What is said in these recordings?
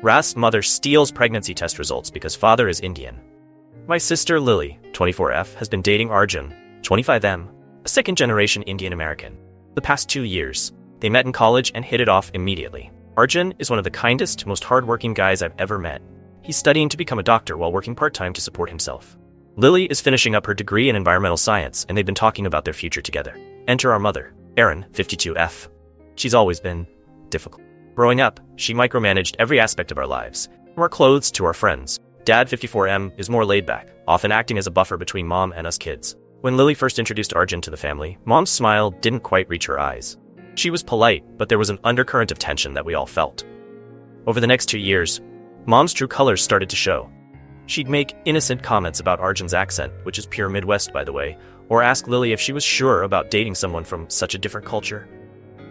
Ras's mother steals pregnancy test results because father is Indian. My sister Lily, 24F, has been dating Arjun, 25M, a second-generation Indian American. The past 2 years, they met in college and hit it off immediately. Arjun is one of the kindest, most hardworking guys I've ever met. He's studying to become a doctor while working part-time to support himself. Lily is finishing up her degree in environmental science, and they've been talking about their future together. Enter our mother, Erin, 52F. She's always been difficult. Growing up, she micromanaged every aspect of our lives, from our clothes to our friends. Dad, 54M, is more laid back, often acting as a buffer between mom and us kids. When Lily first introduced Arjun to the family, mom's smile didn't quite reach her eyes. She was polite, but there was an undercurrent of tension that we all felt. Over the next 2 years, mom's true colors started to show. She'd make innocent comments about Arjun's accent, which is pure Midwest, by the way, or ask Lily if she was sure about dating someone from such a different culture.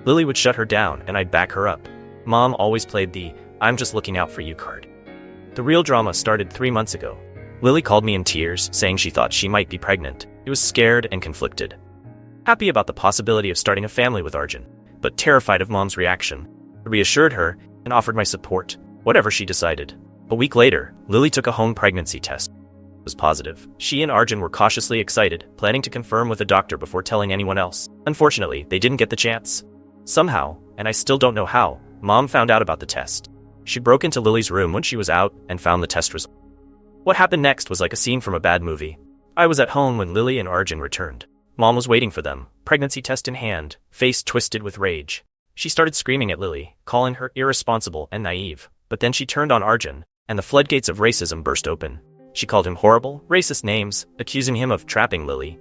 Lily would shut her down, and I'd back her up. Mom always played the "I'm just looking out for you" card. The real drama started 3 months ago. Lily called me in tears, saying she thought she might be pregnant. She was scared and conflicted. Happy about the possibility of starting a family with Arjun, but terrified of mom's reaction. I reassured her and offered my support, whatever she decided. A week later, Lily took a home pregnancy test. It was positive. She and Arjun were cautiously excited, planning to confirm with a doctor before telling anyone else. Unfortunately, they didn't get the chance. Somehow, and I still don't know how, Mom found out about the test. She broke into Lily's room when she was out and found the test result. What happened next was like a scene from a bad movie. I was at home when Lily and Arjun returned. Mom was waiting for them, pregnancy test in hand, face twisted with rage. She started screaming at Lily, calling her irresponsible and naive. But then she turned on Arjun, and the floodgates of racism burst open. She called him horrible, racist names, accusing him of trapping Lily,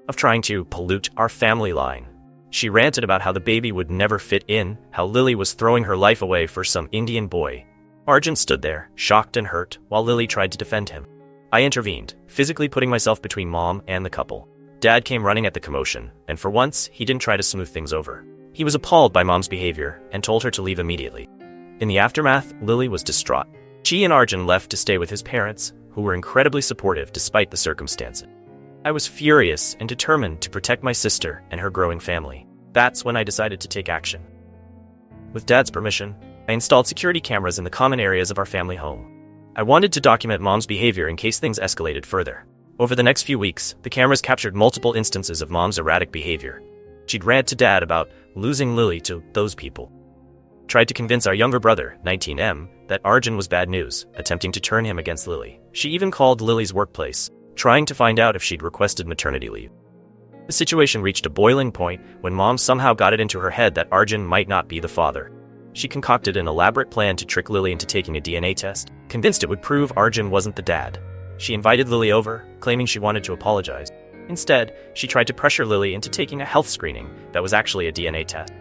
of trying to pollute our family line. She ranted about how the baby would never fit in, how Lily was throwing her life away for some Indian boy. Arjun stood there, shocked and hurt, while Lily tried to defend him. I intervened, physically putting myself between Mom and the couple. Dad came running at the commotion, and for once, he didn't try to smooth things over. He was appalled by Mom's behavior and told her to leave immediately. In the aftermath, Lily was distraught. She and Arjun left to stay with his parents, who were incredibly supportive despite the circumstances. I was furious and determined to protect my sister and her growing family. That's when I decided to take action. With Dad's permission, I installed security cameras in the common areas of our family home. I wanted to document Mom's behavior in case things escalated further. Over the next few weeks, the cameras captured multiple instances of Mom's erratic behavior. She'd rant to Dad about losing Lily to those people. Tried to convince our younger brother, 19M, that Arjun was bad news, attempting to turn him against Lily. She even called Lily's workplace, trying to find out if she'd requested maternity leave. The situation reached a boiling point when Mom somehow got it into her head that Arjun might not be the father. She concocted an elaborate plan to trick Lily into taking a DNA test, convinced it would prove Arjun wasn't the dad. She invited Lily over, claiming she wanted to apologize. Instead, she tried to pressure Lily into taking a health screening that was actually a DNA test.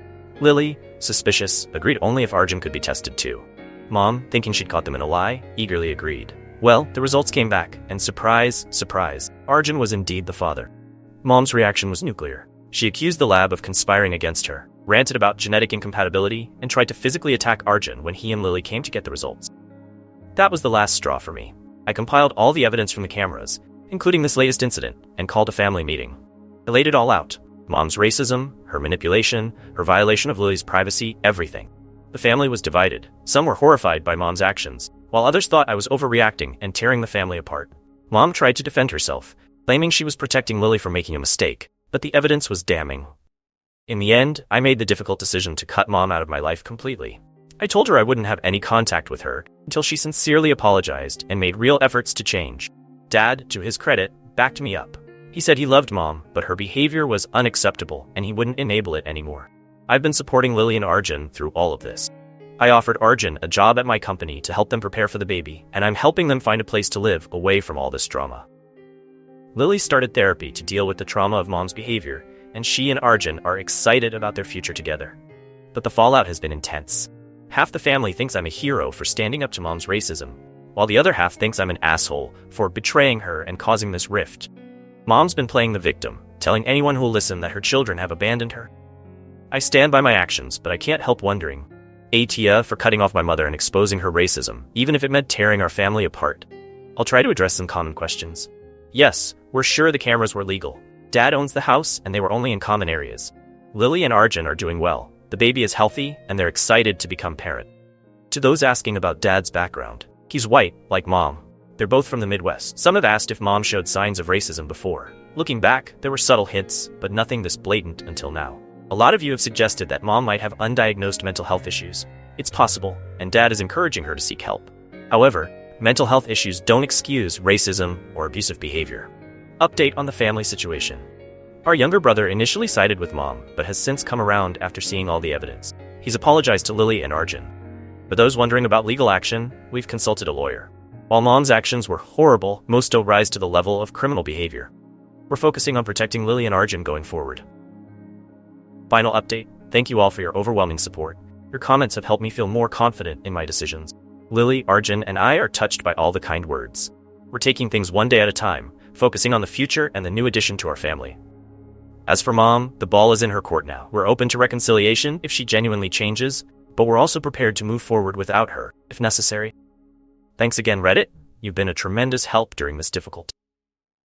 Lily, suspicious, agreed only if Arjun could be tested too. Mom, thinking she'd caught them in a lie, eagerly agreed. Well, the results came back, and surprise, surprise, Arjun was indeed the father. Mom's reaction was nuclear. She accused the lab of conspiring against her, ranted about genetic incompatibility, and tried to physically attack Arjun when he and Lily came to get the results. That was the last straw for me. I compiled all the evidence from the cameras, including this latest incident, and called a family meeting. I laid it all out. Mom's racism, her manipulation, her violation of Lily's privacy, everything. The family was divided. Some were horrified by Mom's actions, while others thought I was overreacting and tearing the family apart. Mom tried to defend herself, claiming she was protecting Lily from making a mistake, but the evidence was damning. In the end, I made the difficult decision to cut Mom out of my life completely. I told her I wouldn't have any contact with her until she sincerely apologized and made real efforts to change. Dad, to his credit, backed me up. He said he loved Mom, but her behavior was unacceptable and he wouldn't enable it anymore. I've been supporting Lily and Arjun through all of this. I offered Arjun a job at my company to help them prepare for the baby, and I'm helping them find a place to live away from all this drama. Lily started therapy to deal with the trauma of Mom's behavior, and she and Arjun are excited about their future together. But the fallout has been intense. Half the family thinks I'm a hero for standing up to Mom's racism, while the other half thinks I'm an asshole for betraying her and causing this rift. Mom's been playing the victim, telling anyone who will listen that her children have abandoned her. I stand by my actions, but I can't help wondering. AITA for cutting off my mother and exposing her racism, even if it meant tearing our family apart. I'll try to address some common questions. Yes, we're sure the cameras were legal. Dad owns the house, and they were only in common areas. Lily and Arjun are doing well. The baby is healthy, and they're excited to become parent. To those asking about Dad's background, he's white, like Mom. They're both from the Midwest. Some have asked if Mom showed signs of racism before. Looking back, there were subtle hints, but nothing this blatant until now. A lot of you have suggested that Mom might have undiagnosed mental health issues. It's possible, and Dad is encouraging her to seek help. However, mental health issues don't excuse racism or abusive behavior. Update on the family situation. Our younger brother initially sided with Mom, but has since come around after seeing all the evidence. He's apologized to Lily and Arjun. For those wondering about legal action, we've consulted a lawyer. While Mom's actions were horrible, most don't rise to the level of criminal behavior. We're focusing on protecting Lily and Arjun going forward. Final update, thank you all for your overwhelming support. Your comments have helped me feel more confident in my decisions. Lily, Arjun, and I are touched by all the kind words. We're taking things one day at a time, focusing on the future and the new addition to our family. As for Mom, the ball is in her court now. We're open to reconciliation if she genuinely changes, but we're also prepared to move forward without her, if necessary. Thanks again, Reddit. You've been a tremendous help during this difficult